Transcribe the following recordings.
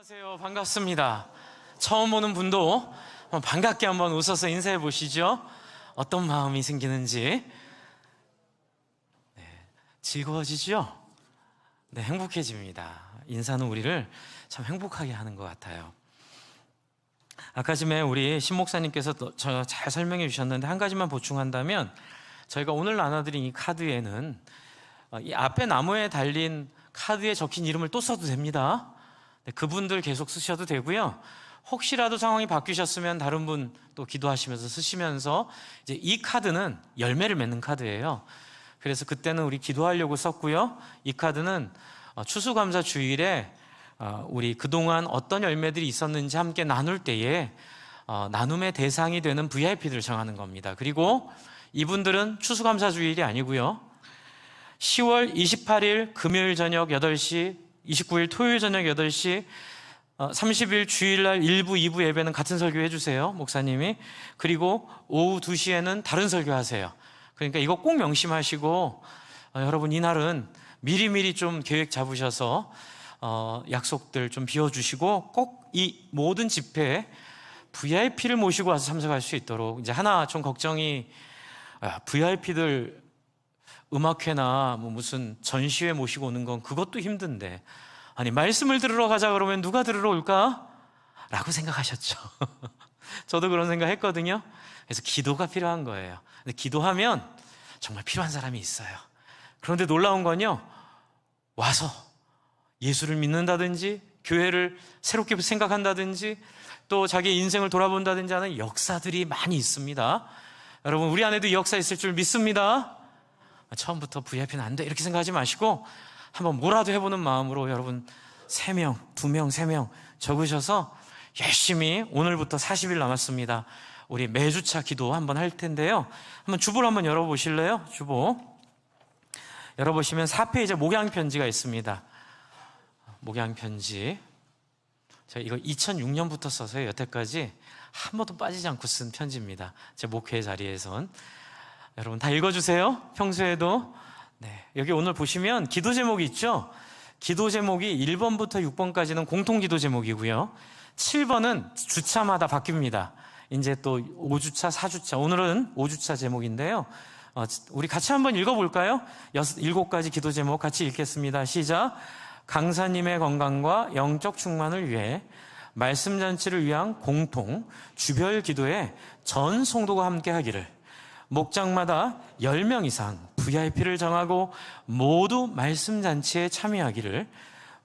안녕하세요. 반갑습니다. 처음 보는 분도 반갑게 한번 웃어서 인사해 보시죠. 어떤 마음이 생기는지. 즐거워지죠? 네, 행복해집니다. 인사는 우리를 참 행복하게 하는 것 같아요. 아까 전에 우리 신 목사님께서 저 잘 설명해 주셨는데 한 가지만 보충한다면, 저희가 오늘 나눠드린 이 카드에는 이 앞에 나무에 달린 카드에 적힌 이름을 또 써도 됩니다. 네, 그분들 계속 쓰셔도 되고요. 혹시라도 상황이 바뀌셨으면 다른 분 또 기도하시면서 쓰시면서, 이제 이 카드는 열매를 맺는 카드예요. 그래서 그때는 우리 기도하려고 썼고요. 이 카드는 추수감사 주일에 우리 그동안 어떤 열매들이 있었는지 함께 나눌 때에 나눔의 대상이 되는 VIP들을 정하는 겁니다. 그리고 이분들은 추수감사 주일이 아니고요, 10월 28일 금요일 저녁 8시, 29일 토요일 저녁 8시, 30일 주일날 1부, 2부 예배는 같은 설교 해주세요, 목사님이. 그리고 오후 2시에는 다른 설교 하세요. 그러니까 이거 꼭 명심하시고, 여러분 이날은 미리미리 좀 계획 잡으셔서 약속들 좀 비워주시고, 꼭 이 모든 집회에 VIP를 모시고 와서 참석할 수 있도록. 이제 하나 좀 걱정이, VIP들 음악회나 뭐 무슨 전시회 모시고 오는 건 그것도 힘든데, 아니 말씀을 들으러 가자 그러면 누가 들으러 올까? 라고 생각하셨죠. 저도 그런 생각 했거든요. 그래서 기도가 필요한 거예요. 근데 기도하면 정말 필요한 사람이 있어요. 그런데 놀라운 건요, 와서 예수를 믿는다든지 교회를 새롭게 생각한다든지 또 자기 인생을 돌아본다든지 하는 역사들이 많이 있습니다. 여러분, 우리 안에도 이 역사 있을 줄 믿습니다. 처음부터 VIP는 안 돼 이렇게 생각하지 마시고 한번 뭐라도 해보는 마음으로 여러분 3명, 2명, 3명 적으셔서 열심히, 오늘부터 40일 남았습니다. 우리 매주차 기도 한번 할 텐데요. 한번 주보를 한번 열어보실래요? 주보 열어보시면 4페이지에 목양편지가 있습니다. 목양편지. 제가 이거 2006년부터 써서요, 여태까지 한 번도 빠지지 않고 쓴 편지입니다. 제 목회 자리에선. 여러분 다 읽어주세요. 평소에도. 네, 여기 오늘 보시면 기도 제목이 있죠. 기도 제목이 1번부터 6번까지는 공통 기도 제목이고요, 7번은 주차마다 바뀝니다. 이제 또 5주차, 4주차, 오늘은 5주차 제목인데요. 우리 같이 한번 읽어볼까요? 7가지 기도 제목 같이 읽겠습니다. 시작. 강사님의 건강과 영적 충만을 위해 말씀 잔치를 위한 공통 주별 기도에 전 성도가 함께 하기를, 목장마다 10명 이상 VIP를 정하고 모두 말씀 잔치에 참여하기를,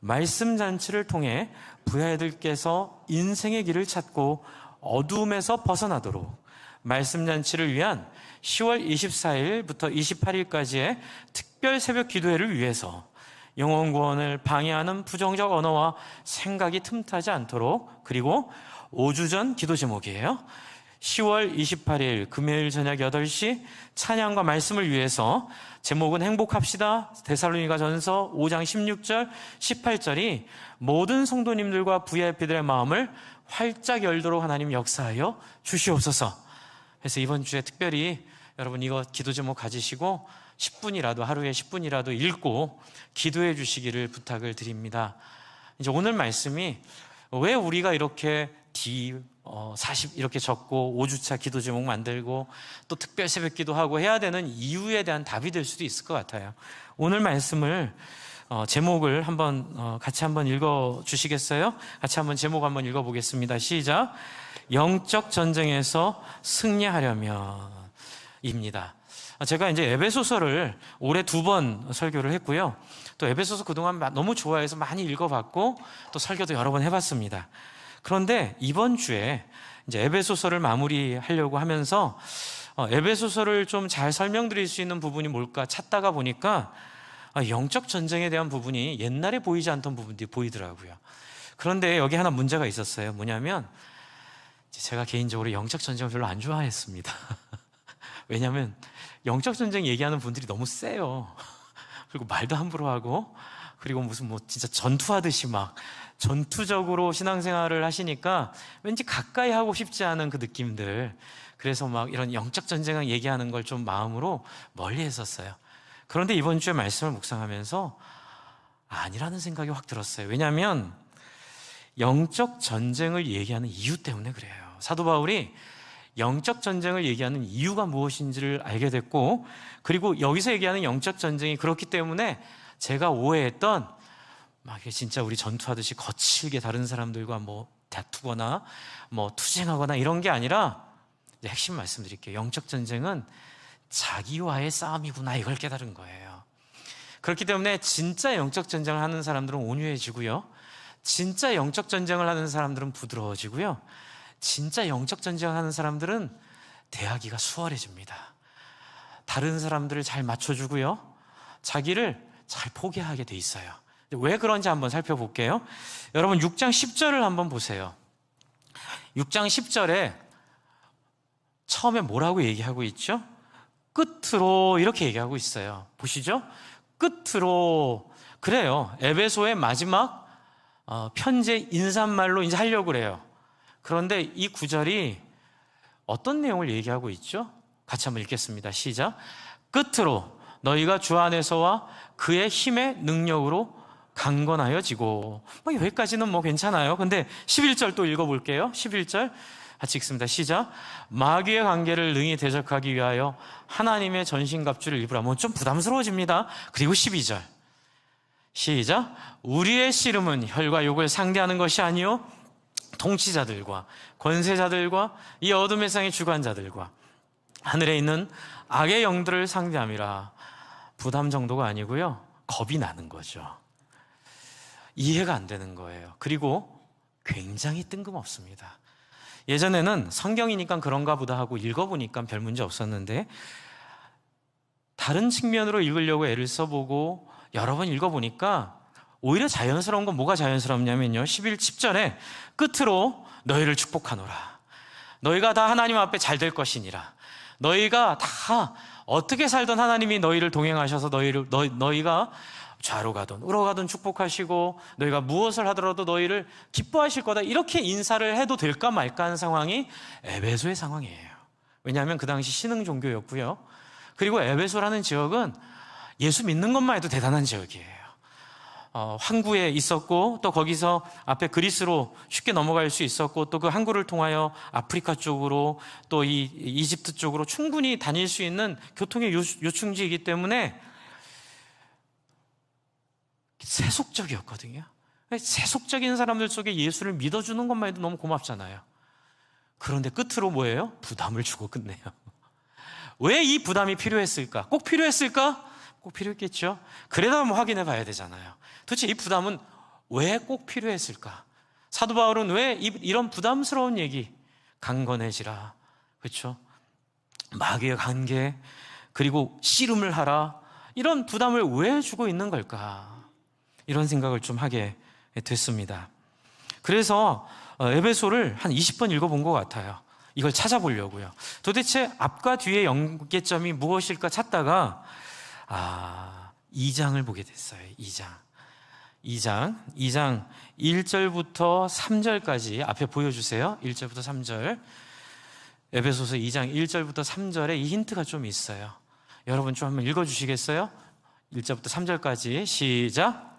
말씀 잔치를 통해 부하들께서 인생의 길을 찾고 어두움에서 벗어나도록, 말씀 잔치를 위한 10월 24일부터 28일까지의 특별 새벽 기도회를 위해서 영혼 구원을 방해하는 부정적 언어와 생각이 틈타지 않도록. 그리고 5주 전 기도 제목이에요. 10월 28일 금요일 저녁 8시 찬양과 말씀을 위해서, 제목은 행복합시다. 데살로니가 전서 5장 16절 18절이 모든 성도님들과 VIP들의 마음을 활짝 열도록 하나님 역사하여 주시옵소서. 그래서 이번 주에 특별히 여러분 이거 기도 제목 가지시고 10분이라도, 하루에 10분이라도 읽고 기도해 주시기를 부탁을 드립니다. 이제 오늘 말씀이 왜 우리가 이렇게 D40 이렇게 적고 5주차 기도 제목 만들고 또 특별 새벽 기도하고 해야 되는 이유에 대한 답이 될 수도 있을 것 같아요. 오늘 말씀을 제목을 한번 같이 한번 읽어 주시겠어요? 같이 한번 제목 한번 읽어 보겠습니다. 시작. 영적 전쟁에서 승리하려면 입니다. 제가 이제 에베소서를 올해 2번 설교를 했고요, 또 에베소서 그동안 너무 좋아해서 많이 읽어봤고 또 설교도 여러 번 해봤습니다. 그런데 이번 주에 이제 에베소서를 마무리하려고 하면서 에베소서를 좀 잘 설명드릴 수 있는 부분이 뭘까 찾다가 보니까 영적 전쟁에 대한 부분이 옛날에 보이지 않던 부분들이 보이더라고요. 그런데 여기 하나 문제가 있었어요. 뭐냐면 제가 개인적으로 영적 전쟁을 별로 안 좋아했습니다. 왜냐하면 영적 전쟁 얘기하는 분들이 너무 세요. 그리고 말도 함부로 하고, 그리고 무슨 뭐 진짜 전투하듯이 막 전투적으로 신앙생활을 하시니까 왠지 가까이 하고 싶지 않은 그 느낌들, 그래서 막 이런 영적 전쟁을 얘기하는 걸 좀 마음으로 멀리 했었어요. 그런데 이번 주에 말씀을 묵상하면서 아니라는 생각이 확 들었어요. 왜냐하면 영적 전쟁을 얘기하는 이유 때문에 그래요. 사도 바울이 영적 전쟁을 얘기하는 이유가 무엇인지를 알게 됐고, 그리고 여기서 얘기하는 영적 전쟁이 그렇기 때문에 제가 오해했던 막 진짜 우리 전투하듯이 거칠게 다른 사람들과 뭐 다투거나 뭐 투쟁하거나 이런 게 아니라, 이제 핵심 말씀드릴게요. 영적 전쟁은 자기와의 싸움이구나, 이걸 깨달은 거예요. 그렇기 때문에 진짜 영적 전쟁을 하는 사람들은 온유해지고요, 진짜 영적 전쟁을 하는 사람들은 부드러워지고요, 진짜 영적 전쟁을 하는 사람들은 대하기가 수월해집니다. 다른 사람들을 잘 맞춰주고요, 자기를 잘 포기하게 돼 있어요. 왜 그런지 한번 살펴볼게요. 여러분 6장 10절을 한번 보세요. 6장 10절에 처음에 뭐라고 얘기하고 있죠? 끝으로 이렇게 얘기하고 있어요. 보시죠. 끝으로. 그래요. 에베소의 마지막 편지의 인사말로 이제 하려고 그래요. 그런데 이 구절이 어떤 내용을 얘기하고 있죠? 같이 한번 읽겠습니다. 시작. 끝으로 너희가 주 안에서와 그의 힘의 능력으로 강건하여지고. 여기까지는 뭐 괜찮아요. 근데 11절 또 읽어볼게요. 11절 같이 읽습니다. 시작. 마귀의 관계를 능히 대적하기 위하여 하나님의 전신갑주를 입으라. 뭐 좀 부담스러워집니다. 그리고 12절 시작. 우리의 씨름은 혈과 육을 상대하는 것이 아니요 통치자들과 권세자들과 이 어둠의 세상의 주관자들과 하늘에 있는 악의 영들을 상대함이라. 부담 정도가 아니고요, 겁이 나는 거죠. 이해가 안 되는 거예요. 그리고 굉장히 뜬금없습니다. 예전에는 성경이니까 그런가 보다 하고 읽어보니까 별 문제 없었는데, 다른 측면으로 읽으려고 애를 써보고 여러 번 읽어보니까 오히려 자연스러운 건 뭐가 자연스럽냐면요, 10절에 끝으로 너희를 축복하노라. 너희가 다 하나님 앞에 잘 될 것이니라. 너희가 다 어떻게 살던 하나님이 너희를 동행하셔서 너희가 좌로 가든 우로 가든 축복하시고, 너희가 무엇을 하더라도 너희를 기뻐하실 거다, 이렇게 인사를 해도 될까 말까 하는 상황이 에베소의 상황이에요. 왜냐하면 그 당시 신흥 종교였고요, 그리고 에베소라는 지역은 예수 믿는 것만 해도 대단한 지역이에요. 항구에 있었고, 또 거기서 앞에 그리스로 쉽게 넘어갈 수 있었고, 또 그 항구를 통하여 아프리카 쪽으로 또 이집트 쪽으로 충분히 다닐 수 있는 교통의 요충지이기 때문에 세속적이었거든요. 세속적인 사람들 속에 예수를 믿어주는 것만 해도 너무 고맙잖아요. 그런데 끝으로 뭐예요? 부담을 주고 끝내요. 왜 이 부담이 필요했을까? 꼭 필요했을까? 꼭 필요했겠죠. 그래도 한번 확인해 봐야 되잖아요. 도대체 이 부담은 왜 꼭 필요했을까? 사도 바울은 왜 이런 부담스러운 얘기, 강건해지라, 그렇죠? 마귀의 관계, 그리고 씨름을 하라, 이런 부담을 왜 주고 있는 걸까? 이런 생각을 좀 하게 됐습니다. 그래서 에베소를 한 20번 읽어본 것 같아요. 이걸 찾아보려고요. 도대체 앞과 뒤의 연계점이 무엇일까 찾다가 2장을 보게 됐어요. 2장 1절부터 3절까지 앞에 보여주세요. 1절부터 3절. 에베소서 2장 1절부터 3절에 이 힌트가 좀 있어요. 여러분 좀 한번 읽어주시겠어요? 1절부터 3절까지 시작.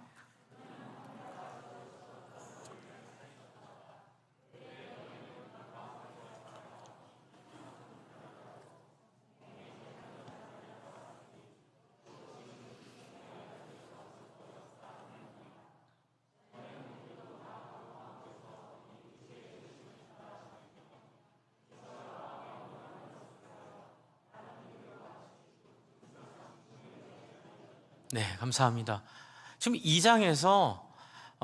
네, 감사합니다. 지금 2장에서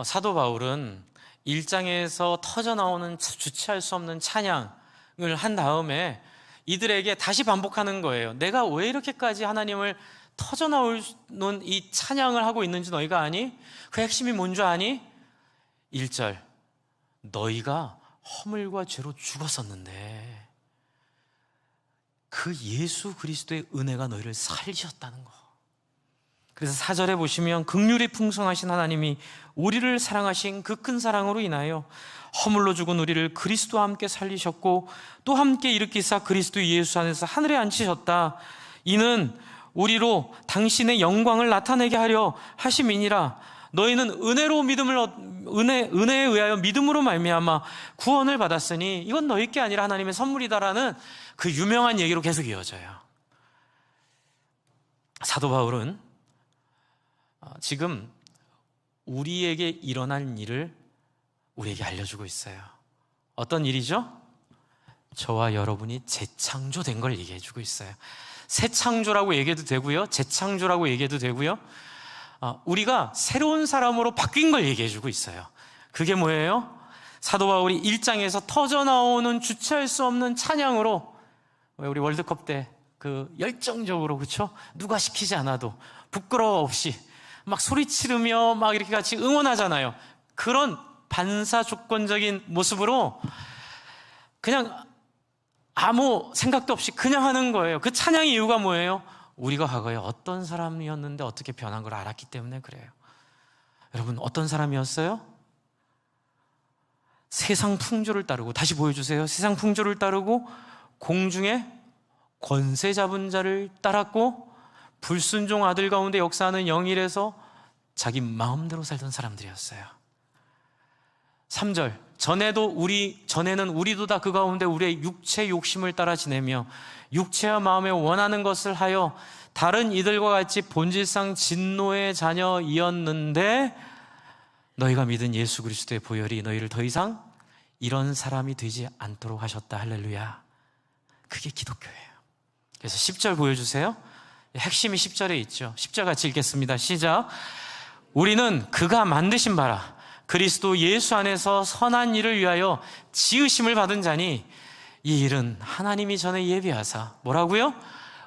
사도 바울은 1장에서 터져나오는 주체할 수 없는 찬양을 한 다음에 이들에게 다시 반복하는 거예요. 내가 왜 이렇게까지 하나님을 터져나오는 이 찬양을 하고 있는지 너희가 아니? 그 핵심이 뭔 줄 아니? 1절, 너희가 허물과 죄로 죽었었는데 그 예수 그리스도의 은혜가 너희를 살리셨다는 거. 그래서 4절에 보시면 긍휼이 풍성하신 하나님이 우리를 사랑하신 그 큰 사랑으로 인하여 허물로 죽은 우리를 그리스도와 함께 살리셨고 또 함께 일으키사 그리스도 예수 안에서 하늘에 앉히셨다. 이는 우리로 당신의 영광을 나타내게 하려 하심이니라. 너희는 은혜에 의하여 믿음으로 말미암아 구원을 받았으니 이건 너희께 아니라 하나님의 선물이다라는 그 유명한 얘기로 계속 이어져요. 사도 바울은 지금 우리에게 일어날 일을 우리에게 알려주고 있어요. 어떤 일이죠? 저와 여러분이 재창조된 걸 얘기해주고 있어요. 새 창조라고 얘기해도 되고요, 재창조라고 얘기해도 되고요, 우리가 새로운 사람으로 바뀐 걸 얘기해주고 있어요. 그게 뭐예요? 사도 바울이 1장에서 터져나오는 주체할 수 없는 찬양으로, 우리 월드컵 때 그 열정적으로, 그렇죠? 누가 시키지 않아도 부끄러워 없이 막 소리 지르며 막 이렇게 같이 응원하잖아요. 그런 반사조건적인 모습으로 그냥 아무 생각도 없이 그냥 하는 거예요. 그 찬양의 이유가 뭐예요? 우리가 과거에 어떤 사람이었는데 어떻게 변한 걸 알았기 때문에 그래요. 여러분, 어떤 사람이었어요? 세상 풍조를 따르고, 다시 보여주세요. 세상 풍조를 따르고 공중에 권세 잡은 자를 따랐고 불순종 아들 가운데 역사하는 영일에서 자기 마음대로 살던 사람들이었어요. 3절, 전에는 우리도 다 그 가운데 우리의 육체 욕심을 따라 지내며 육체와 마음에 원하는 것을 하여 다른 이들과 같이 본질상 진노의 자녀이었는데 너희가 믿은 예수 그리스도의 보혈이 너희를 더 이상 이런 사람이 되지 않도록 하셨다. 할렐루야. 그게 기독교예요. 그래서 10절 보여주세요. 핵심이 10절에 있죠. 10절 같이 읽겠습니다. 시작. 우리는 그가 만드신 바라 그리스도 예수 안에서 선한 일을 위하여 지으심을 받은 자니 이 일은 하나님이 전에 예비하사 뭐라고요?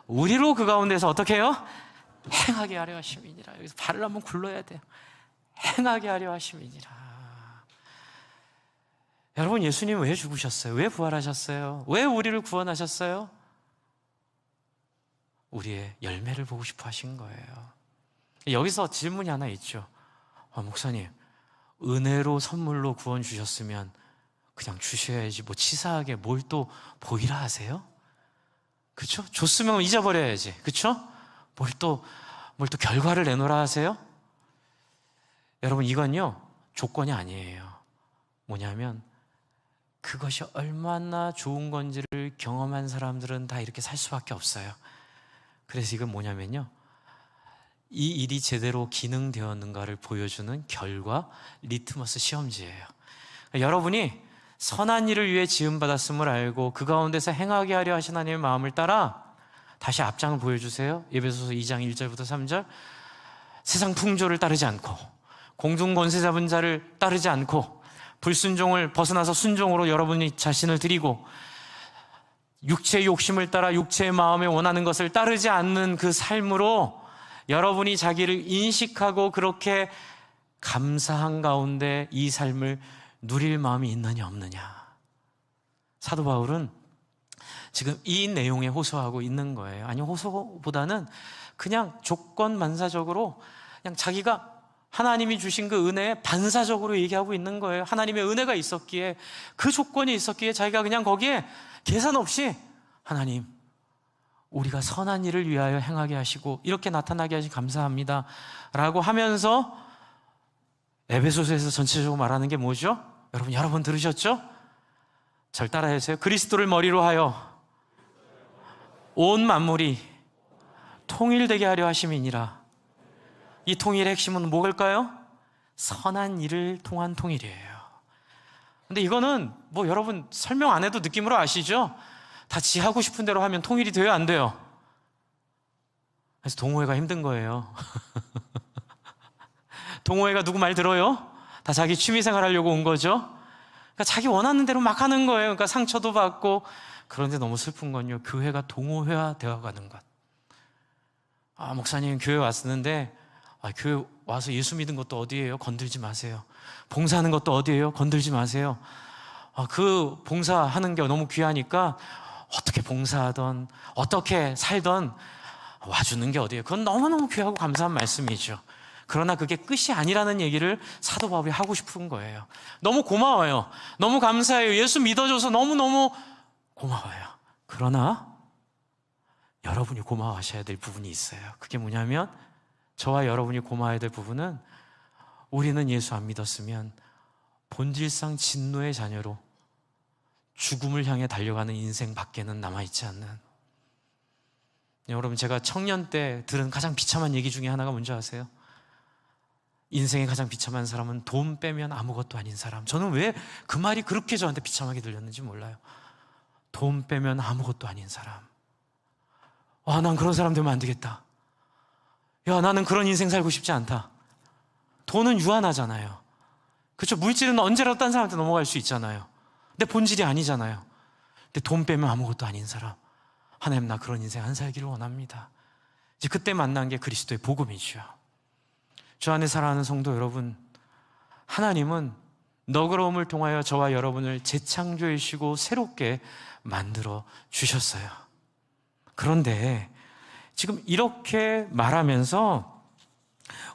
우리로 그 가운데서 어떻게 해요? 행하게 하려 하심이니라. 여기서 발을 한번 굴러야 돼요. 행하게 하려 하심이니라. 여러분, 예수님 왜 죽으셨어요? 왜 부활하셨어요? 왜 우리를 구원하셨어요? 우리의 열매를 보고 싶어 하신 거예요. 여기서 질문이 하나 있죠. 목사님, 은혜로 선물로 구원 주셨으면 그냥 주셔야지 뭐 치사하게 뭘 또 보이라 하세요? 그렇죠? 줬으면 잊어버려야지. 그렇죠? 뭘 또 결과를 내놓으라 하세요? 여러분, 이건요 조건이 아니에요. 뭐냐면 그것이 얼마나 좋은 건지를 경험한 사람들은 다 이렇게 살 수밖에 없어요. 그래서 이건 뭐냐면요, 이 일이 제대로 기능되었는가를 보여주는 결과, 리트머스 시험지예요. 여러분이 선한 일을 위해 지음받았음을 알고 그 가운데서 행하게 하려 하신 하나님의 마음을 따라, 다시 앞장을 보여주세요. 에베소서 2장 1절부터 3절. 세상 풍조를 따르지 않고 공중 권세 잡은 자를 따르지 않고 불순종을 벗어나서 순종으로 여러분이 자신을 드리고 육체의 욕심을 따라 육체의 마음에 원하는 것을 따르지 않는 그 삶으로 여러분이 자기를 인식하고 그렇게 감사한 가운데 이 삶을 누릴 마음이 있느냐 없느냐. 사도 바울은 지금 이 내용에 호소하고 있는 거예요. 아니, 호소보다는 그냥 조건반사적으로 그냥 자기가 하나님이 주신 그 은혜에 반사적으로 얘기하고 있는 거예요. 하나님의 은혜가 있었기에, 그 조건이 있었기에 자기가 그냥 거기에 계산 없이 하나님, 우리가 선한 일을 위하여 행하게 하시고 이렇게 나타나게 하시 감사합니다 라고 하면서, 에베소서에서 전체적으로 말하는 게 뭐죠? 여러분 여러 번 들으셨죠? 절 따라해주세요. 그리스도를 머리로 하여 온 만물이 통일되게 하려 하심이니라. 이 통일의 핵심은 뭘까요? 선한 일을 통한 통일이에요. 근데 이거는 뭐 여러분 설명 안 해도 느낌으로 아시죠? 다 지 하고 싶은 대로 하면 통일이 돼요, 안 돼요? 그래서 동호회가 힘든 거예요. 동호회가 누구 말 들어요? 다 자기 취미생활 하려고 온 거죠. 그러니까 자기 원하는 대로 막 하는 거예요. 그러니까 상처도 받고. 그런데 너무 슬픈 건요, 교회가 동호회화 되어가는 것. 목사님 교회 왔었는데 교회 와서 예수 믿은 것도 어디예요? 건들지 마세요. 봉사하는 것도 어디예요? 건들지 마세요. 그 봉사하는 게 너무 귀하니까 어떻게 봉사하던 어떻게 살던 와주는 게 어디예요? 그건 너무너무 귀하고 감사한 말씀이죠. 그러나 그게 끝이 아니라는 얘기를 사도 바울이 하고 싶은 거예요. 너무 고마워요. 너무 감사해요. 예수 믿어줘서 너무너무 고마워요. 그러나 여러분이 고마워하셔야 될 부분이 있어요. 그게 뭐냐면, 저와 여러분이 고마워해야 될 부분은 우리는 예수 안 믿었으면 본질상 진노의 자녀로 죽음을 향해 달려가는 인생 밖에는 남아있지 않는. 여러분, 제가 청년 때 들은 가장 비참한 얘기 중에 하나가 뭔지 아세요? 인생의 가장 비참한 사람은 돈 빼면 아무것도 아닌 사람. 저는 왜 그 말이 그렇게 저한테 비참하게 들렸는지 몰라요. 돈 빼면 아무것도 아닌 사람. 난 그런 사람 되면 안 되겠다. 나는 그런 인생 살고 싶지 않다. 돈은 유한하잖아요. 그렇죠? 물질은 언제라도 딴 사람한테 넘어갈 수 있잖아요. 근데 본질이 아니잖아요. 근데 돈 빼면 아무것도 아닌 사람. 하나님, 나 그런 인생 안 살기를 원합니다. 이제 그때 만난 게 그리스도의 복음이죠. 주 안에 사랑하는 성도 여러분, 하나님은 너그러움을 통하여 저와 여러분을 재창조해주시고 새롭게 만들어 주셨어요. 그런데 지금 이렇게 말하면서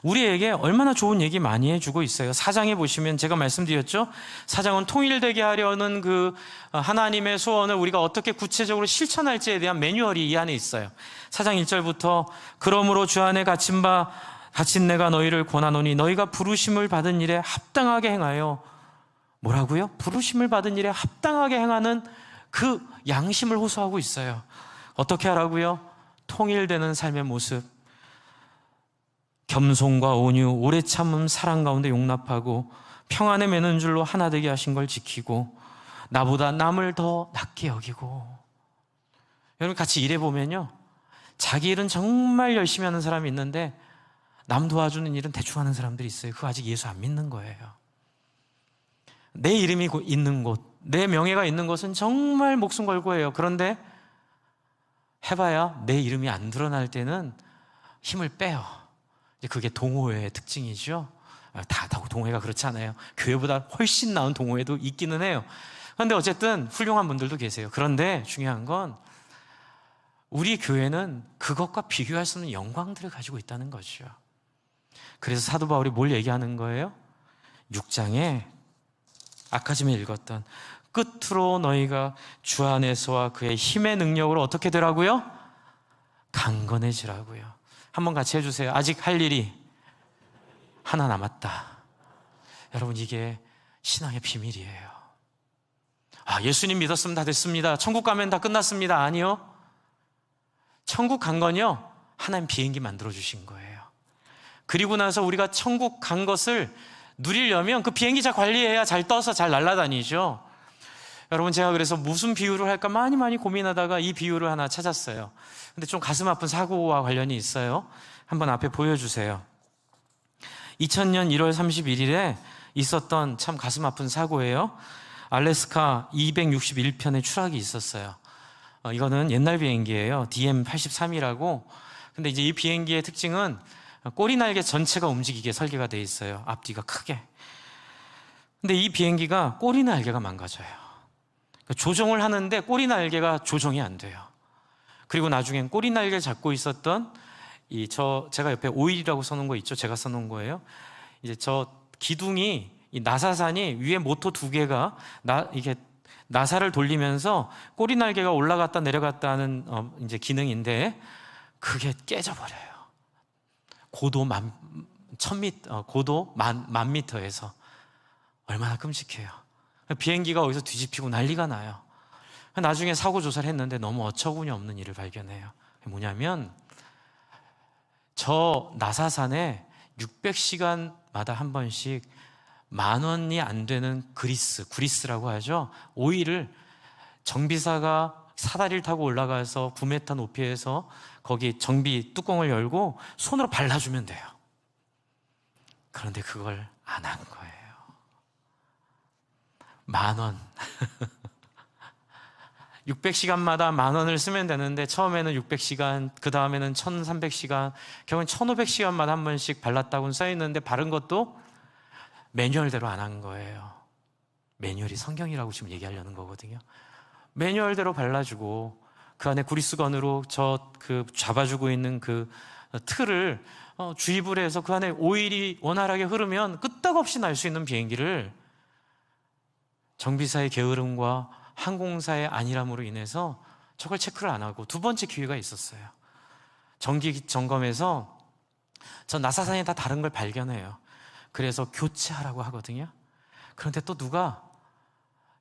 우리에게 얼마나 좋은 얘기 많이 해주고 있어요. 4장에 보시면 제가 말씀드렸죠. 4장은 통일되게 하려는 그 하나님의 소원을 우리가 어떻게 구체적으로 실천할지에 대한 매뉴얼이 이 안에 있어요. 4장 1절부터 그러므로 주 안에 갇힌 내가 너희를 권하노니 너희가 부르심을 받은 일에 합당하게 행하여, 뭐라고요? 부르심을 받은 일에 합당하게 행하는 그 양심을 호소하고 있어요. 어떻게 하라고요? 통일되는 삶의 모습, 겸손과 온유, 오래 참음, 사랑 가운데 용납하고 평안에 매는 줄로 하나 되게 하신 걸 지키고 나보다 남을 더 낫게 여기고. 여러분, 같이 일해보면요, 자기 일은 정말 열심히 하는 사람이 있는데 남 도와주는 일은 대충 하는 사람들이 있어요. 그거 아직 예수 안 믿는 거예요. 내 이름이 있는 곳, 내 명예가 있는 곳은 정말 목숨 걸고 해요. 그런데 해봐야 내 이름이 안 드러날 때는 힘을 빼요. 그게 동호회의 특징이죠. 다 동호회가 그렇지 않아요. 교회보다 훨씬 나은 동호회도 있기는 해요. 그런데 어쨌든 훌륭한 분들도 계세요. 그런데 중요한 건 우리 교회는 그것과 비교할 수 없는 영광들을 가지고 있다는 거죠. 그래서 사도 바울이 뭘 얘기하는 거예요? 6장에 아까 전에 읽었던 끝으로 너희가 주 안에서와 그의 힘의 능력으로 어떻게 되라고요? 강건해지라고요. 한번 같이 해주세요. 아직 할 일이 하나 남았다. 여러분, 이게 신앙의 비밀이에요. 예수님 믿었으면 다 됐습니다. 천국 가면 다 끝났습니다. 아니요. 천국 간 건요, 하나님 비행기 만들어 주신 거예요. 그리고 나서 우리가 천국 간 것을 누리려면 그 비행기 잘 관리해야 잘 떠서 잘 날아다니죠. 여러분, 제가 그래서 무슨 비유를 할까 많이 고민하다가 이 비유를 하나 찾았어요. 근데 좀 가슴 아픈 사고와 관련이 있어요. 한번 앞에 보여주세요. 2000년 1월 31일에 있었던 참 가슴 아픈 사고예요. 알래스카 261편의 추락이 있었어요. 이거는 옛날 비행기예요. DM-83이라고. 근데 이제 이 비행기의 특징은 꼬리 날개 전체가 움직이게 설계가 돼 있어요. 앞뒤가 크게. 근데 이 비행기가 꼬리 날개가 망가져요. 조종을 하는데 꼬리 날개가 조정이 안 돼요. 그리고 나중엔 꼬리 날개를 잡고 있었던 제가 옆에 오일이라고 써놓은 거 있죠? 제가 써놓은 거예요. 이제 저 기둥이, 이 나사산이 위에 모터 두 개가 이게 나사를 돌리면서 꼬리 날개가 올라갔다 내려갔다 하는 이제 기능인데 그게 깨져버려요. 고도 고도 만 미터에서. 얼마나 끔찍해요. 비행기가 어디서 뒤집히고 난리가 나요. 나중에 사고 조사를 했는데 너무 어처구니 없는 일을 발견해요. 뭐냐면 저 나사산에 600시간마다 한 번씩 10,000원이 안 되는 그리스라고 하죠. 오일을 정비사가 사다리를 타고 올라가서 9m 높이에서 거기 정비 뚜껑을 열고 손으로 발라주면 돼요. 그런데 그걸 안 한 거예요. 10,000원. 600시간마다 10,000원을 쓰면 되는데 처음에는 600시간, 그 다음에는 1,300시간, 결국은 1,500시간마다 한 번씩 발랐다고는 써있는데 바른 것도 매뉴얼대로 안 한 거예요. 매뉴얼이 성경이라고 지금 얘기하려는 거거든요. 매뉴얼대로 발라주고 그 안에 구리스건으로 잡아주고 있는 그 틀을 주입을 해서 그 안에 오일이 원활하게 흐르면 끄떡없이 날 수 있는 비행기를 정비사의 게으름과 항공사의 안일함으로 인해서 저걸 체크를 안 하고 두 번째 기회가 있었어요. 정기 점검에서 저 나사산이 다 다른 걸 발견해요. 그래서 교체하라고 하거든요. 그런데 또 누가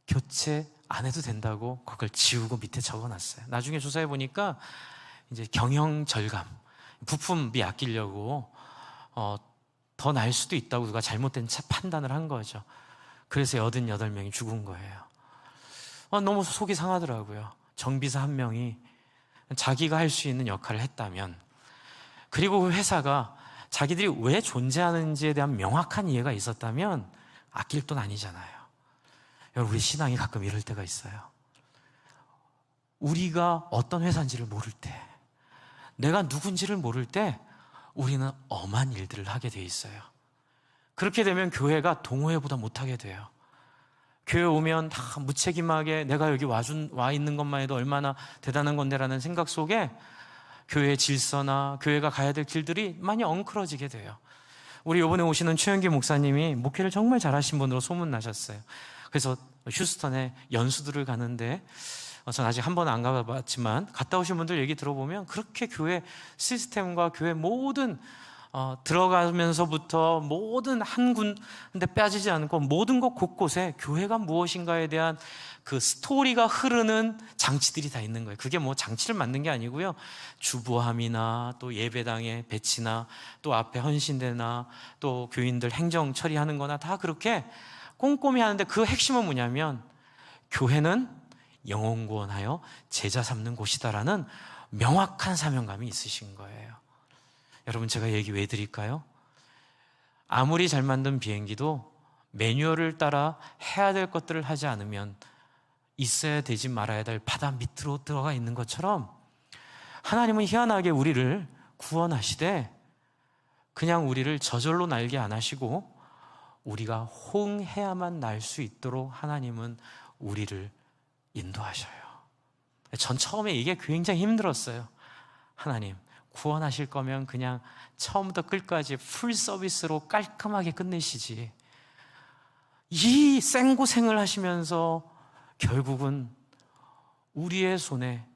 교체 안 해도 된다고 그걸 지우고 밑에 적어놨어요. 나중에 조사해 보니까 이제 경영 절감, 부품비 아끼려고 더 날 수도 있다고 누가 잘못된 판단을 한 거죠. 그래서 88명이 죽은 거예요. 너무 속이 상하더라고요. 정비사 한 명이 자기가 할 수 있는 역할을 했다면, 그리고 그 회사가 자기들이 왜 존재하는지에 대한 명확한 이해가 있었다면 아낄 돈 아니잖아요. 여러분, 우리 신앙이 가끔 이럴 때가 있어요. 우리가 어떤 회사인지를 모를 때, 내가 누군지를 모를 때 우리는 엄한 일들을 하게 돼 있어요. 그렇게 되면 교회가 동호회보다 못하게 돼요. 교회 오면 다 무책임하게 내가 여기 와 있는 것만 해도 얼마나 대단한 건데라는 생각 속에 교회의 질서나 교회가 가야 될 길들이 많이 엉클어지게 돼요. 우리 이번에 오시는 최영기 목사님이 목회를 정말 잘하신 분으로 소문나셨어요. 그래서 휴스턴에 연수들을 가는데 전 아직 한 번은 안 가봤지만 갔다 오신 분들 얘기 들어보면 그렇게 교회 시스템과 교회 모든 들어가면서부터 모든 한 군데 빠지지 않고 모든 것 곳곳에 교회가 무엇인가에 대한 그 스토리가 흐르는 장치들이 다 있는 거예요. 그게 뭐 장치를 만든 게 아니고요, 주보함이나 또 예배당의 배치나 또 앞에 헌신대나 또 교인들 행정 처리하는 거나 다 그렇게 꼼꼼히 하는데, 그 핵심은 뭐냐면 교회는 영혼 구원하여 제자 삼는 곳이다라는 명확한 사명감이 있으신 거예요. 여러분, 제가 얘기 왜 드릴까요? 아무리 잘 만든 비행기도 매뉴얼을 따라 해야 될 것들을 하지 않으면 있어야 되지 말아야 될 바다 밑으로 들어가 있는 것처럼, 하나님은 희한하게 우리를 구원하시되 그냥 우리를 저절로 날게 안 하시고 우리가 호응해야만 날 수 있도록 하나님은 우리를 인도하셔요. 전 처음에 이게 굉장히 힘들었어요. 하나님, 구원하실 거면 그냥 처음부터 끝까지 풀 서비스로 깔끔하게 끝내시지, 이 생고생을 하시면서 결국은 우리의 손에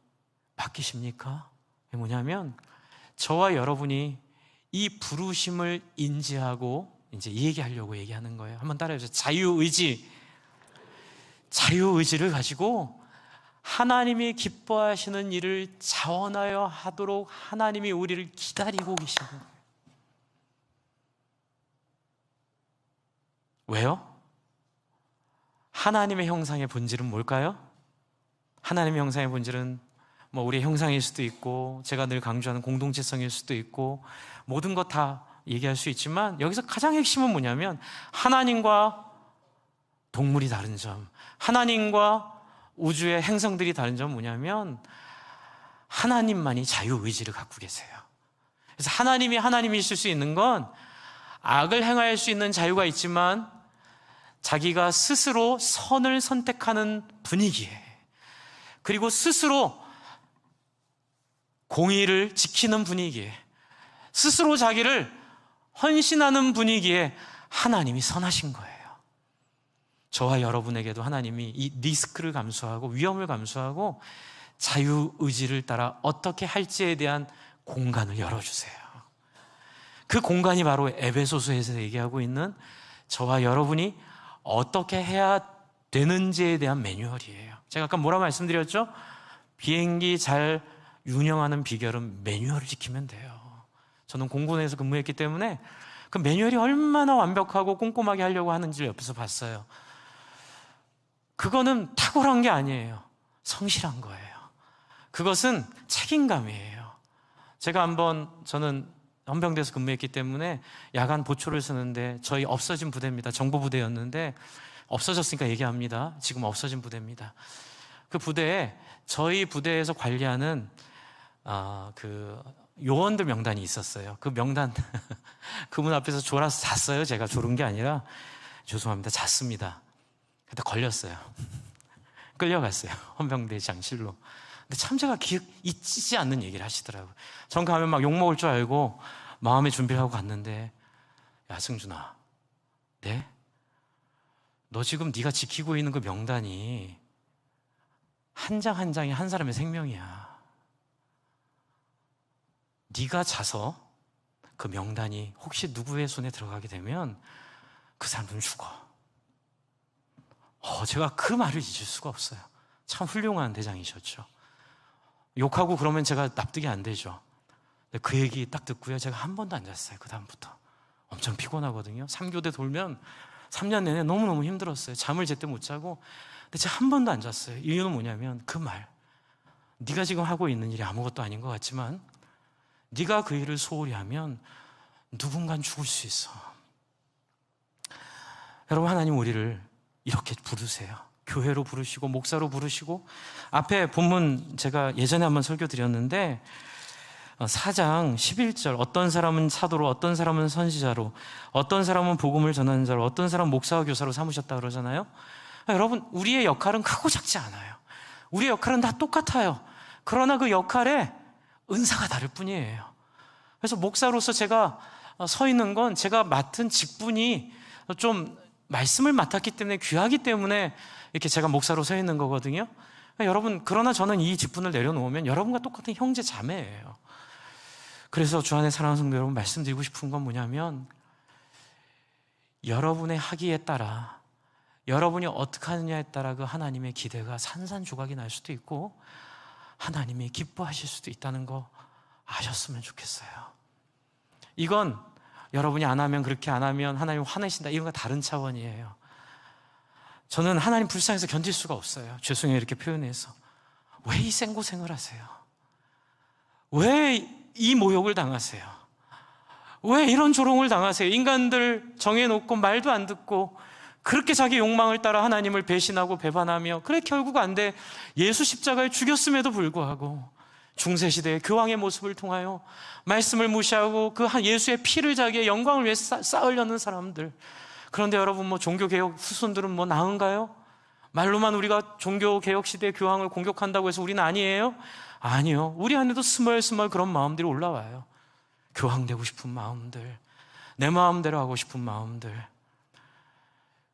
맡기십니까? 뭐냐면 저와 여러분이 이 부르심을 인지하고 이제 이 얘기하려고 얘기하는 거예요. 한번 따라해주세요. 자유의지를 가지고 하나님이 기뻐하시는 일을 자원하여 하도록 하나님이 우리를 기다리고 계시는 거예요. 왜요? 하나님의 형상의 본질은 뭘까요? 하나님의 형상의 본질은 뭐 우리의 형상일 수도 있고, 제가 늘 강조하는 공동체성일 수도 있고, 모든 것 다 얘기할 수 있지만 여기서 가장 핵심은 뭐냐면 하나님과 동물이 다른 점, 하나님과 우주의 행성들이 다른 점은 뭐냐면 하나님만이 자유의지를 갖고 계세요. 그래서 하나님이 하나님이실 수 있는 건 악을 행할 수 있는 자유가 있지만 자기가 스스로 선을 선택하는 분위기에, 그리고 스스로 공의를 지키는 분위기에, 스스로 자기를 헌신하는 분위기에 하나님이 선하신 거예요. 저와 여러분에게도 하나님이 이 리스크를 감수하고 위험을 감수하고 자유의지를 따라 어떻게 할지에 대한 공간을 열어주세요. 그 공간이 바로 에베소서에서 얘기하고 있는 저와 여러분이 어떻게 해야 되는지에 대한 매뉴얼이에요. 제가 아까 뭐라 말씀드렸죠? 비행기 잘 운영하는 비결은 매뉴얼을 지키면 돼요. 저는 공군에서 근무했기 때문에 그 매뉴얼이 얼마나 완벽하고 꼼꼼하게 하려고 하는지를 옆에서 봤어요. 그거는 탁월한 게 아니에요. 성실한 거예요. 그것은 책임감이에요. 제가 한번, 저는 헌병대에서 근무했기 때문에 야간 보초를 쓰는데 저희 없어진 부대입니다. 정보부대였는데 없어졌으니까 얘기합니다. 지금 없어진 부대입니다. 그 부대에 저희 부대에서 관리하는 그 요원들 명단이 있었어요. 그 명단 그분 앞에서 졸아서 잤어요. 제가 졸은 게 아니라, 죄송합니다, 잤습니다. 그때 걸렸어요. 끌려갔어요. 헌병대 장실로. 근데 참 제가 잊지 않는 얘기를 하시더라고요. 전 가면 막 욕먹을 줄 알고 마음의 준비를 하고 갔는데, 야 승준아, 네? 너 지금 네가 지키고 있는 그 명단이 한 장 한 장이 한 사람의 생명이야. 네가 자서 그 명단이 혹시 누구의 손에 들어가게 되면 그 사람은 죽어. 제가 그 말을 잊을 수가 없어요. 참 훌륭한 대장이셨죠. 욕하고 그러면 제가 납득이 안 되죠. 근데 그 얘기 딱 듣고요, 제가 한 번도 안 잤어요. 그 다음부터 엄청 피곤하거든요. 3교대 돌면 3년 내내 너무너무 힘들었어요. 잠을 제때 못 자고. 근데 제가 한 번도 안 잤어요. 이유는 뭐냐면 그 말, 네가 지금 하고 있는 일이 아무것도 아닌 것 같지만 네가 그 일을 소홀히 하면 누군간 죽을 수 있어. 여러분, 하나님 우리를 이렇게 부르세요. 교회로 부르시고 목사로 부르시고, 앞에 본문 제가 예전에 한번 설교 드렸는데 4장 11절, 어떤 사람은 사도로, 어떤 사람은 선지자로, 어떤 사람은 복음을 전하는 자로, 어떤 사람은 목사와 교사로 삼으셨다 그러잖아요. 여러분, 우리의 역할은 크고 작지 않아요. 우리의 역할은 다 똑같아요. 그러나 그 역할에 은사가 다를 뿐이에요. 그래서 목사로서 제가 서 있는 건 제가 맡은 직분이 좀 말씀을 맡았기 때문에, 귀하기 때문에 이렇게 제가 목사로 서 있는 거거든요. 여러분, 그러나 저는 이 직분을 내려놓으면 여러분과 똑같은 형제 자매예요. 그래서 주 안에 사랑하는 성도 여러분, 말씀드리고 싶은 건 뭐냐면, 여러분의 하기에 따라, 여러분이 어떻게 하느냐에 따라 그 하나님의 기대가 산산조각이 날 수도 있고 하나님이 기뻐하실 수도 있다는 거 아셨으면 좋겠어요. 이건 여러분이 안 하면, 그렇게 안 하면 하나님 화내신다, 이건 다른 차원이에요. 저는 하나님 불쌍해서 견딜 수가 없어요. 죄송해요, 이렇게 표현해서. 왜 이 생고생을 하세요? 왜 이 모욕을 당하세요? 왜 이런 조롱을 당하세요? 인간들 정해놓고 말도 안 듣고 그렇게 자기 욕망을 따라 하나님을 배신하고 배반하며, 그래 결국 안 돼. 예수 십자가에 죽였음에도 불구하고 중세시대의 교황의 모습을 통하여 말씀을 무시하고 그 예수의 피를 자기의 영광을 위해 쌓으려는 사람들. 그런데 여러분, 종교개혁 후손들은 나은가요? 말로만 우리가 종교개혁 시대의 교황을 공격한다고 해서 우리는 아니에요? 아니요. 우리 안에도 스멀스멀 그런 마음들이 올라와요. 교황 되고 싶은 마음들, 내 마음대로 하고 싶은 마음들.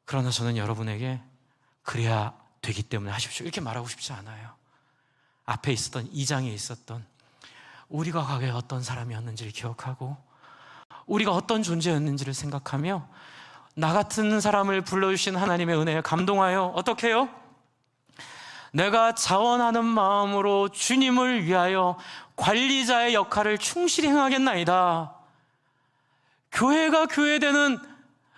그러나 저는 여러분에게 그래야 되기 때문에 하십시오, 이렇게 말하고 싶지 않아요. 앞에 있었던 2장에 있었던 우리가 과거에 어떤 사람이었는지를 기억하고 우리가 어떤 존재였는지를 생각하며 나 같은 사람을 불러주신 하나님의 은혜에 감동하여 어떻게 해요? 내가 자원하는 마음으로 주님을 위하여 관리자의 역할을 충실히 행하겠나이다. 교회가 교회되는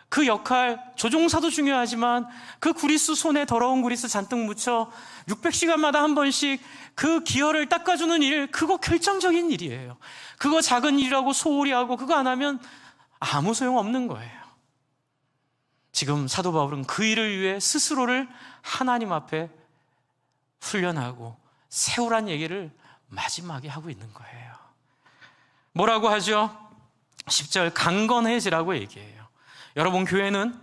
그 역할, 조종사도 중요하지만 그 구리스 손에 더러운 구리스 잔뜩 묻혀 600시간마다 한 번씩 그 기혈을 닦아주는 일, 그거 결정적인 일이에요. 그거 작은 일이라고 소홀히 하고 그거 안 하면 아무 소용없는 거예요. 지금 사도 바울은 그 일을 위해 스스로를 하나님 앞에 훈련하고 세우란 얘기를 마지막에 하고 있는 거예요. 뭐라고 하죠? 10절, 강건해지라고 얘기해요. 여러분, 교회는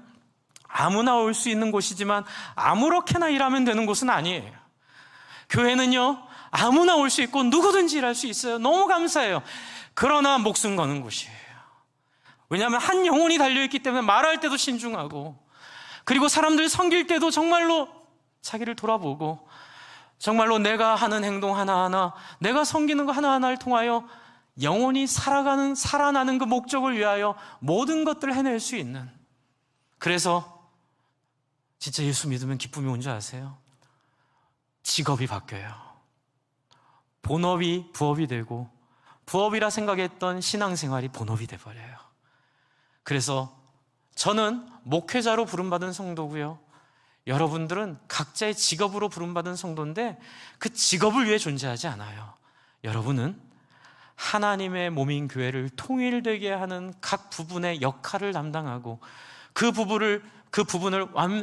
아무나 올 수 있는 곳이지만 아무렇게나 일하면 되는 곳은 아니에요. 교회는요, 아무나 올 수 있고 누구든지 일할 수 있어요. 너무 감사해요. 그러나 목숨 거는 곳이에요. 왜냐하면 한 영혼이 달려있기 때문에 말할 때도 신중하고, 그리고 사람들 섬길 때도 정말로 자기를 돌아보고, 정말로 내가 하는 행동 하나하나, 내가 섬기는 거 하나하나를 통하여 영혼이 살아나는 그 목적을 위하여 모든 것들을 해낼 수 있는, 그래서 진짜 예수 믿으면 기쁨이 뭔지 아세요? 직업이 바뀌어요. 본업이 부업이 되고, 부업이라 생각했던 신앙생활이 본업이 돼버려요. 그래서 저는 목회자로 부름받은 성도고요, 여러분들은 각자의 직업으로 부름받은 성도인데 그 직업을 위해 존재하지 않아요. 여러분은 하나님의 몸인 교회를 통일되게 하는 각 부분의 역할을 담당하고 그 부분을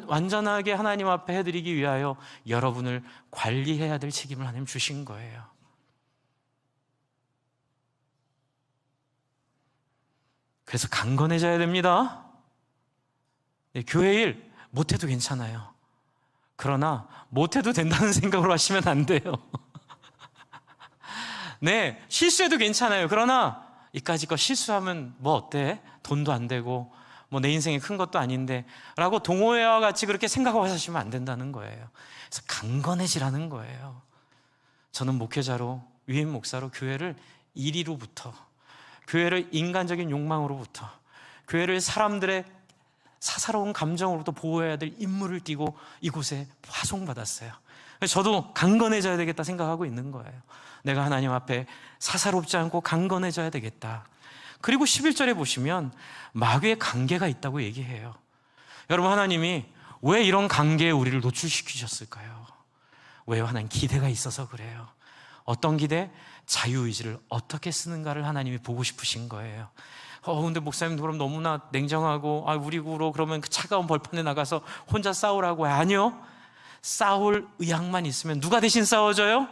완전하게 하나님 앞에 해드리기 위하여 여러분을 관리해야 될 책임을 하나님 주신 거예요. 그래서 강건해져야 됩니다. 네, 교회 일 못해도 괜찮아요. 그러나 못해도 된다는 생각으로 하시면 안 돼요. 네, 실수해도 괜찮아요. 그러나 이까짓 거 실수하면 뭐 어때? 돈도 안 되고 뭐 내 인생에 큰 것도 아닌데 라고 동호회와 같이 그렇게 생각하고 하시면 안 된다는 거예요. 그래서 강건해지라는 거예요. 저는 목회자로, 위임 목사로 교회를 이리로부터, 교회를 인간적인 욕망으로부터, 교회를 사람들의 사사로운 감정으로부터 보호해야 될 임무를 띠고 이곳에 파송받았어요. 저도 강건해져야 되겠다 생각하고 있는 거예요. 내가 하나님 앞에 사사롭지 않고 강건해져야 되겠다. 그리고 11절에 보시면 마귀의 관계가 있다고 얘기해요. 여러분, 하나님이 왜 이런 관계에 우리를 노출시키셨을까요? 왜요? 하나님 기대가 있어서 그래요. 어떤 기대? 자유의지를 어떻게 쓰는가를 하나님이 보고 싶으신 거예요. 근데 목사님 그럼 너무나 냉정하고 우리 구로 그러면 그 차가운 벌판에 나가서 혼자 싸우라고. 아니요, 싸울 의향만 있으면 누가 대신 싸워줘요?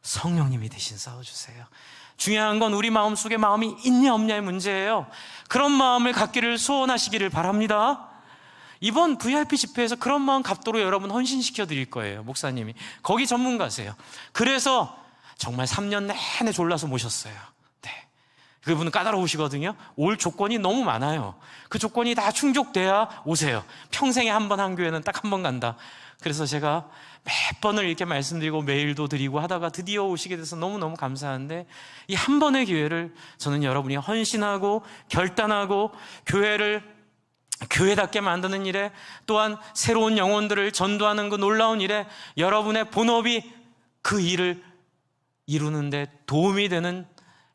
성령님이 대신 싸워주세요. 중요한 건 우리 마음속에 마음이 있냐 없냐의 문제예요. 그런 마음을 갖기를 소원하시기를 바랍니다. 이번 VIP 집회에서 그런 마음 갖도록 여러분 헌신시켜 드릴 거예요. 목사님이 거기 전문가세요. 그래서 정말 3년 내내 졸라서 모셨어요. 네, 그분은 까다로우시거든요. 올 조건이 너무 많아요. 그 조건이 다 충족돼야 오세요. 평생에 한 번 한 교회는 딱 한 번 간다. 그래서 제가 몇 번을 이렇게 말씀드리고 메일도 드리고 하다가 드디어 오시게 돼서 너무너무 감사한데, 이 한 번의 기회를 저는 여러분이 헌신하고 결단하고 교회를 교회답게 만드는 일에, 또한 새로운 영혼들을 전도하는 그 놀라운 일에 여러분의 본업이 그 일을 이루는데 도움이 되는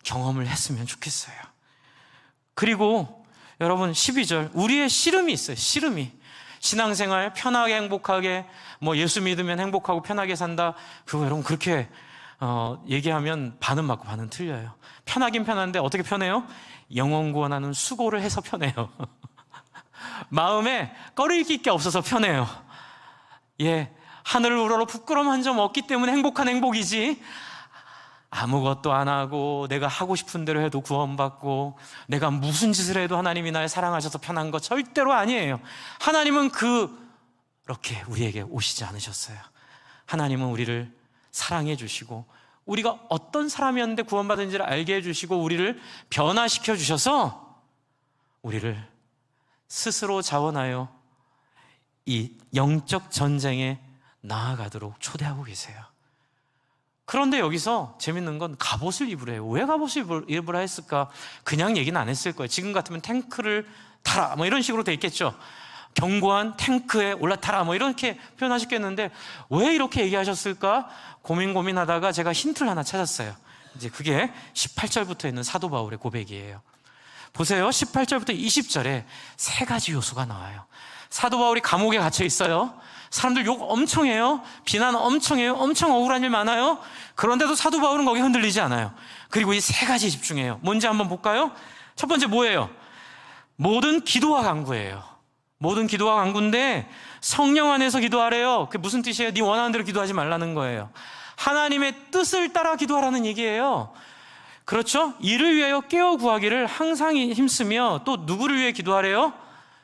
경험을 했으면 좋겠어요. 그리고 여러분 12절, 우리의 씨름이 있어요. 씨름이. 신앙생활 편하게 행복하게, 예수 믿으면 행복하고 편하게 산다, 그거 여러분 그렇게 얘기하면 반은 맞고 반은 틀려요. 편하긴 편한데 어떻게 편해요? 영혼 구원하는 수고를 해서 편해요. 마음에 꺼리낄 게 없어서 편해요. 하늘을 우러러 부끄러움 한 점 없기 때문에 행복한 행복이지, 아무것도 안 하고 내가 하고 싶은 대로 해도 구원받고 내가 무슨 짓을 해도 하나님이 날 사랑하셔서 편한 거 절대로 아니에요. 하나님은 그렇게 우리에게 오시지 않으셨어요. 하나님은 우리를 사랑해 주시고 우리가 어떤 사람이었는데 구원받은지를 알게 해주시고 우리를 변화시켜 주셔서 우리를 스스로 자원하여 이 영적 전쟁에 나아가도록 초대하고 계세요. 그런데 여기서 재밌는 건 갑옷을 입으래요. 왜 갑옷을 입으라 했을까? 그냥 얘기는 안 했을 거예요. 지금 같으면 탱크를 타라 이런 식으로 돼 있겠죠. 견고한 탱크에 올라타라 이렇게 표현하셨겠는데 왜 이렇게 얘기하셨을까? 고민하다가 제가 힌트를 하나 찾았어요. 이제 그게 18절부터 있는 사도 바울의 고백이에요. 보세요. 18절부터 20절에 세 가지 요소가 나와요. 사도 바울이 감옥에 갇혀 있어요. 사람들 욕 엄청 해요. 비난 엄청 해요. 엄청 억울한 일 많아요. 그런데도 사도 바울은 거기 흔들리지 않아요. 그리고 이 세 가지에 집중해요. 뭔지 한번 볼까요? 첫 번째 뭐예요? 모든 기도와 간구예요. 모든 기도와 간구인데 성령 안에서 기도하래요. 그게 무슨 뜻이에요? 네 원하는 대로 기도하지 말라는 거예요. 하나님의 뜻을 따라 기도하라는 얘기예요. 그렇죠? 이를 위하여 깨어 구하기를 항상 힘쓰며, 또 누구를 위해 기도하래요?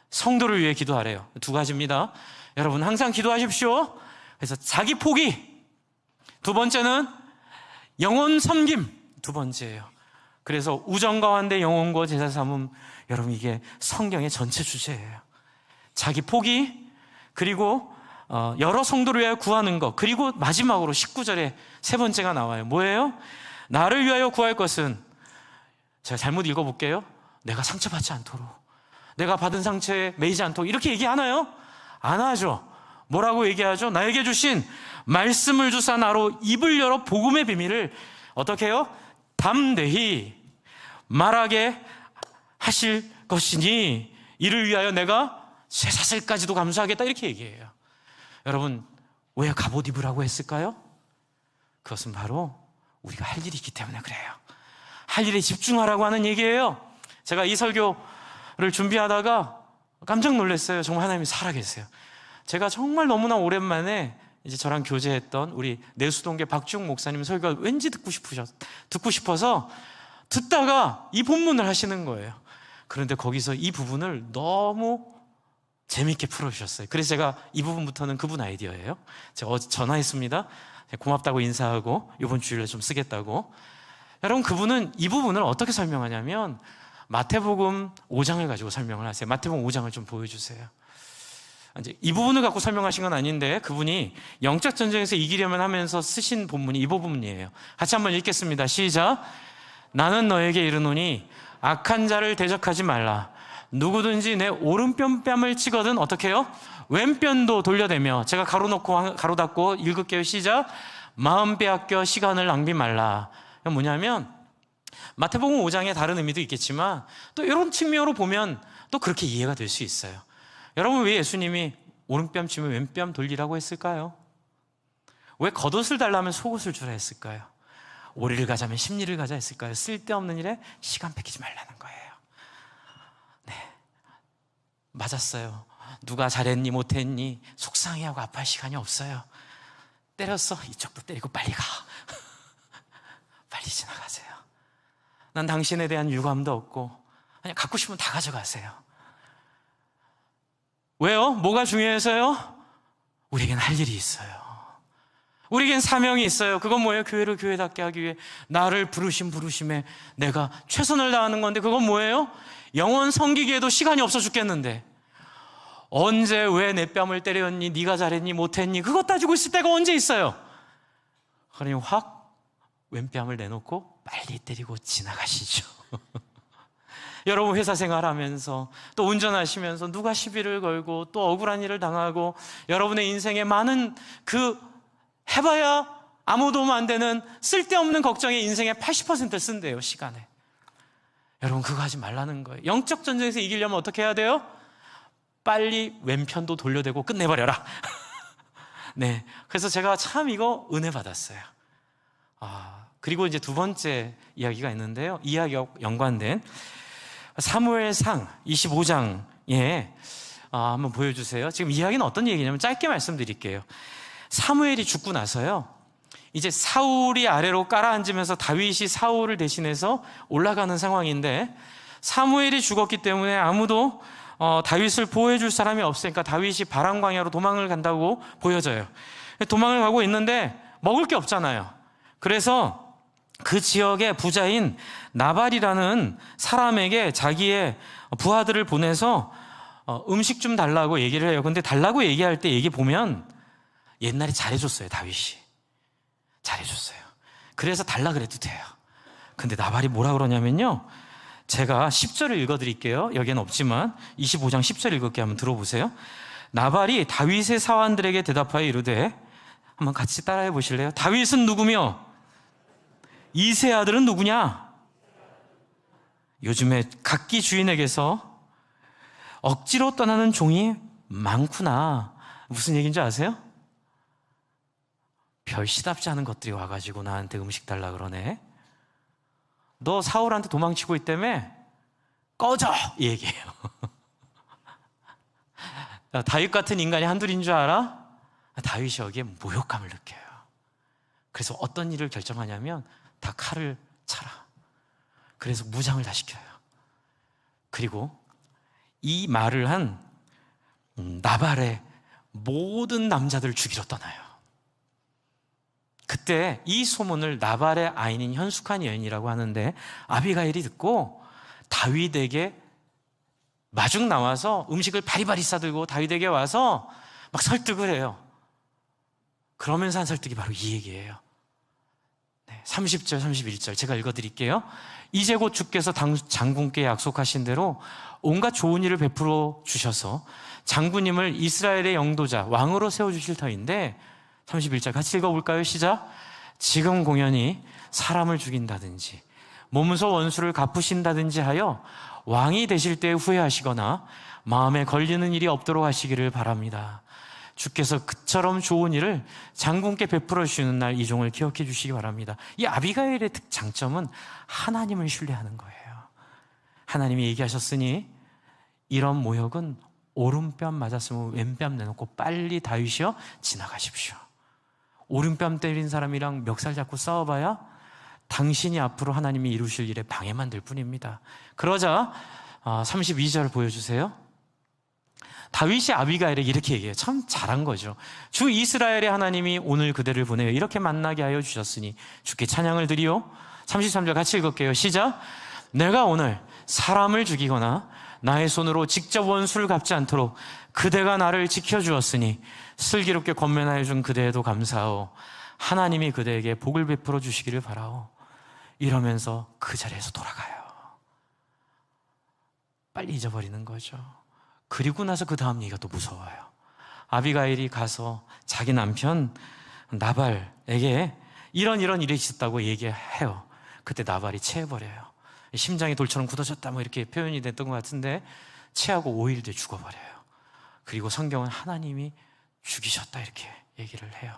성도를 위해 기도하래요. 두 가지입니다. 여러분 항상 기도하십시오. 그래서 자기 포기, 두 번째는 영혼 섬김, 두 번째예요. 그래서 우정 가운데 영혼과 제사 삼음, 여러분 이게 성경의 전체 주제예요. 자기 포기, 그리고 여러 성도를 위하여 구하는 것, 그리고 마지막으로 19절에 세 번째가 나와요. 뭐예요? 나를 위하여 구할 것은, 제가 잘못 읽어볼게요. 내가 상처받지 않도록, 내가 받은 상처에 매이지 않도록, 이렇게 얘기하나요? 안 하죠. 뭐라고 얘기하죠? 나에게 주신 말씀을 주사 나로 입을 열어 복음의 비밀을 어떻게 해요? 담대히 말하게 하실 것이니 이를 위하여 내가 쇠사슬까지도 감수하겠다, 이렇게 얘기해요. 여러분 왜 갑옷 입으라고 했을까요? 그것은 바로 우리가 할 일이 있기 때문에 그래요. 할 일에 집중하라고 하는 얘기예요. 제가 이 설교를 준비하다가 깜짝 놀랐어요. 정말 하나님이 살아계세요. 제가 정말 너무나 오랜만에 이제 저랑 교제했던 우리 내수동계 박지웅 목사님 설교가 왠지 듣고 싶어서 듣다가 이 본문을 하시는 거예요. 그런데 거기서 이 부분을 너무 재밌게 풀어주셨어요. 그래서 제가 이 부분부터는 그분 아이디어예요. 제가 어제 전화했습니다. 고맙다고 인사하고 이번 주일에 좀 쓰겠다고. 여러분 그분은 이 부분을 어떻게 설명하냐면 마태복음 5장을 가지고 설명을 하세요. 마태복음 5장을 좀 보여주세요. 이제 이 부분을 갖고 설명하신 건 아닌데 그분이 영적 전쟁에서 이기려면 하면서 쓰신 본문이 이 부분이에요. 같이 한번 읽겠습니다. 시작. 나는 너에게 이르노니 악한 자를 대적하지 말라. 누구든지 내 오른편뺨을 치거든 어떻게 해요? 왼편도 돌려대며. 제가 가로 놓고 가로 닫고 읽을게요. 시작. 마음 빼앗겨 시간을 낭비 말라. 이건 뭐냐면 마태복음 5장에 다른 의미도 있겠지만 또 이런 측면으로 보면 또 그렇게 이해가 될 수 있어요. 여러분, 왜 예수님이 오른뺨 치면 왼뺨 돌리라고 했을까요? 왜 겉옷을 달라면 속옷을 주라 했을까요? 오리를 가자면 십리를 가자 했을까요? 쓸데없는 일에 시간 뺏기지 말라는 거예요. 네, 맞았어요. 누가 잘했니 못했니 속상해하고 아파할 시간이 없어요. 때렸어, 이쪽도 때리고 빨리 가. 빨리 지나가세요. 난 당신에 대한 유감도 없고 그냥 갖고 싶으면 다 가져가세요. 왜요? 뭐가 중요해서요? 우리에겐 할 일이 있어요. 우리에겐 사명이 있어요. 그건 뭐예요? 교회를 교회답게 하기 위해 나를 부르신 부르심에 내가 최선을 다하는 건데, 그건 뭐예요? 영혼 섬기기에도 시간이 없어 죽겠는데 언제 왜 내 뺨을 때렸니? 네가 잘했니 못했니? 그것 따지고 있을 때가 언제 있어요? 그러니 확 왼뺨을 내놓고 빨리 때리고 지나가시죠. 여러분, 회사 생활하면서 또 운전하시면서 누가 시비를 걸고 또 억울한 일을 당하고 여러분의 인생에 많은 해봐야 아무 도움 안 되는 쓸데없는 걱정에 인생의 80%를 쓴대요, 시간에. 여러분, 그거 하지 말라는 거예요. 영적 전쟁에서 이기려면 어떻게 해야 돼요? 빨리 왼편도 돌려대고 끝내버려라. 네, 그래서 제가 참 이거 은혜 받았어요. 그리고 이제 두 번째 이야기가 있는데요, 이야기와 연관된 사무엘상 25장에 한번 보여주세요. 지금 이야기는 어떤 얘기냐면 짧게 말씀드릴게요. 사무엘이 죽고 나서요, 이제 사울이 아래로 깔아앉으면서 다윗이 사울을 대신해서 올라가는 상황인데, 사무엘이 죽었기 때문에 아무도 다윗을 보호해 줄 사람이 없으니까 다윗이 바람 광야로 도망을 간다고 보여져요. 도망을 가고 있는데 먹을 게 없잖아요. 그래서 그 지역의 부자인 나발이라는 사람에게 자기의 부하들을 보내서 음식 좀 달라고 얘기를 해요. 근데 달라고 얘기할 때 얘기 보면 옛날에 잘해줬어요. 다윗이 잘해줬어요. 그래서 달라 그래도 돼요. 근데 나발이 뭐라 그러냐면요, 제가 10절을 읽어드릴게요. 여기는 없지만 25장 10절 읽을게. 한번 들어보세요. 나발이 다윗의 사환들에게 대답하여 이르되, 한번 같이 따라해 보실래요? 다윗은 누구며 이세 아들은 누구냐? 요즘에 각기 주인에게서 억지로 떠나는 종이 많구나. 무슨 얘기인지 아세요? 별 시답지 않은 것들이 와가지고 나한테 음식 달라 그러네. 너 사울한테 도망치고 있다며? 꺼져! 이 얘기예요. 다윗 같은 인간이 한둘인 줄 알아? 다윗이 여기에 모욕감을 느껴요. 그래서 어떤 일을 결정하냐면 다 칼을 차라. 그래서 무장을 다 시켜요. 그리고 이 말을 한 나발의 모든 남자들을 죽이러 떠나요. 그때 이 소문을 나발의 아인인 현숙한 여인이라고 하는데, 아비가일이 듣고 다윗에게 마중 나와서 음식을 바리바리 싸들고 다윗에게 와서 막 설득을 해요. 그러면서 한 설득이 바로 이 얘기예요. 30절 31절 제가 읽어드릴게요. 이제 곧 주께서 장군께 약속하신 대로 온갖 좋은 일을 베풀어 주셔서 장군님을 이스라엘의 영도자 왕으로 세워주실 터인데, 31절 같이 읽어볼까요? 시작. 지금 공연히 사람을 죽인다든지 몸소 원수를 갚으신다든지 하여 왕이 되실 때 후회하시거나 마음에 걸리는 일이 없도록 하시기를 바랍니다. 주께서 그처럼 좋은 일을 장군께 베풀어 주시는 날 이 종을 기억해 주시기 바랍니다. 이 아비가일의 장점은 하나님을 신뢰하는 거예요. 하나님이 얘기하셨으니 이런 모욕은 오른뺨 맞았으면 왼뺨 내놓고 빨리 다윗이여 지나가십시오. 오른뺨 때린 사람이랑 멱살 잡고 싸워봐야 당신이 앞으로 하나님이 이루실 일에 방해만 될 뿐입니다. 그러자 32절 보여주세요. 다윗이 아비가일에게 이렇게 얘기해요. 참 잘한 거죠. 주 이스라엘의 하나님이 오늘 그대를 보내어 이렇게 만나게 하여 주셨으니 주께 찬양을 드리오. 33절 같이 읽을게요. 시작. 내가 오늘 사람을 죽이거나 나의 손으로 직접 원수를 갚지 않도록 그대가 나를 지켜주었으니 슬기롭게 권면하여 준 그대에도 감사하오. 하나님이 그대에게 복을 베풀어 주시기를 바라오. 이러면서 그 자리에서 돌아가요. 빨리 잊어버리는 거죠. 그리고 나서 그 다음 얘기가 또 무서워요. 아비가일이 가서 자기 남편 나발에게 이런 일이 있었다고 얘기해요. 그때 나발이 체해버려요. 심장이 돌처럼 굳어졌다 뭐 이렇게 표현이 됐던 것 같은데, 체하고 5일 뒤에 죽어버려요. 그리고 성경은 하나님이 죽이셨다 이렇게 얘기를 해요.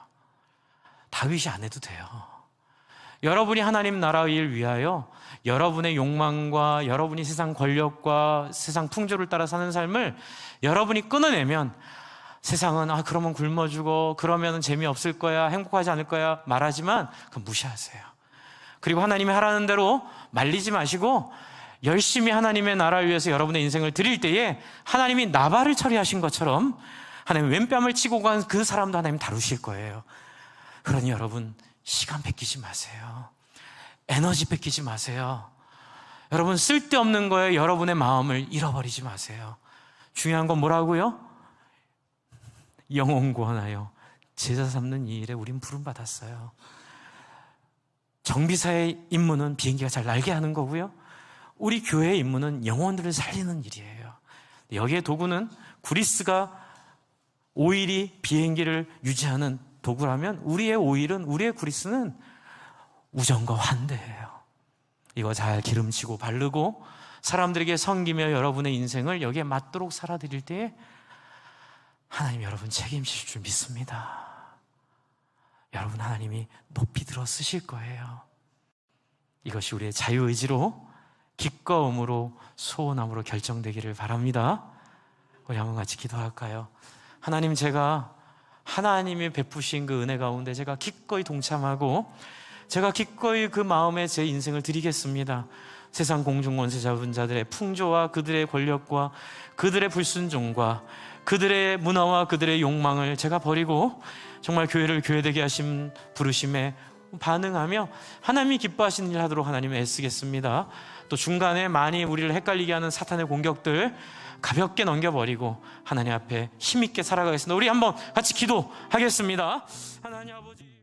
다윗이 안 해도 돼요. 여러분이 하나님 나라 일 위하여 여러분의 욕망과 여러분이 세상 권력과 세상 풍조를 따라 사는 삶을 여러분이 끊어내면, 세상은 그러면 굶어 죽어, 그러면 재미없을 거야, 행복하지 않을 거야 말하지만 그건 무시하세요. 그리고 하나님이 하라는 대로 말리지 마시고 열심히 하나님의 나라를 위해서 여러분의 인생을 드릴 때에 하나님이 나발을 처리하신 것처럼 하나님 왼뺨을 치고 간 그 사람도 하나님 다루실 거예요. 그러니 여러분, 시간 뺏기지 마세요. 에너지 뺏기지 마세요. 여러분, 쓸데없는 거에 여러분의 마음을 잃어버리지 마세요. 중요한 건 뭐라고요? 영혼 구원하여 제자 삼는 이 일에 우린 부름받았어요. 정비사의 임무는 비행기가 잘 날게 하는 거고요, 우리 교회의 임무는 영혼들을 살리는 일이에요. 여기에 도구는 구리스가 오일이 비행기를 유지하는 도구라면, 우리의 오일은, 우리의 구리스는 우정과 환대예요. 이거 잘 기름치고 바르고 사람들에게 섬기며 여러분의 인생을 여기에 맞도록 살아드릴 때에 하나님 여러분 책임지실 줄 믿습니다. 여러분, 하나님이 높이 들어 쓰실 거예요. 이것이 우리의 자유의지로 기꺼움으로 소원함으로 결정되기를 바랍니다. 우리 한번 같이 기도할까요? 하나님, 제가 하나님이 베푸신 그 은혜 가운데 제가 기꺼이 동참하고 제가 기꺼이 그 마음에 제 인생을 드리겠습니다. 세상 공중권세 잡은 자들의 풍조와 그들의 권력과 그들의 불순종과 그들의 문화와 그들의 욕망을 제가 버리고 정말 교회를 교회되게 하신 부르심에 반응하며 하나님이 기뻐하시는 일 하도록 하나님 애쓰겠습니다. 또 중간에 많이 우리를 헷갈리게 하는 사탄의 공격들 가볍게 넘겨버리고 하나님 앞에 힘있게 살아가겠습니다. 우리 한번 같이 기도하겠습니다. 하나님 아버지,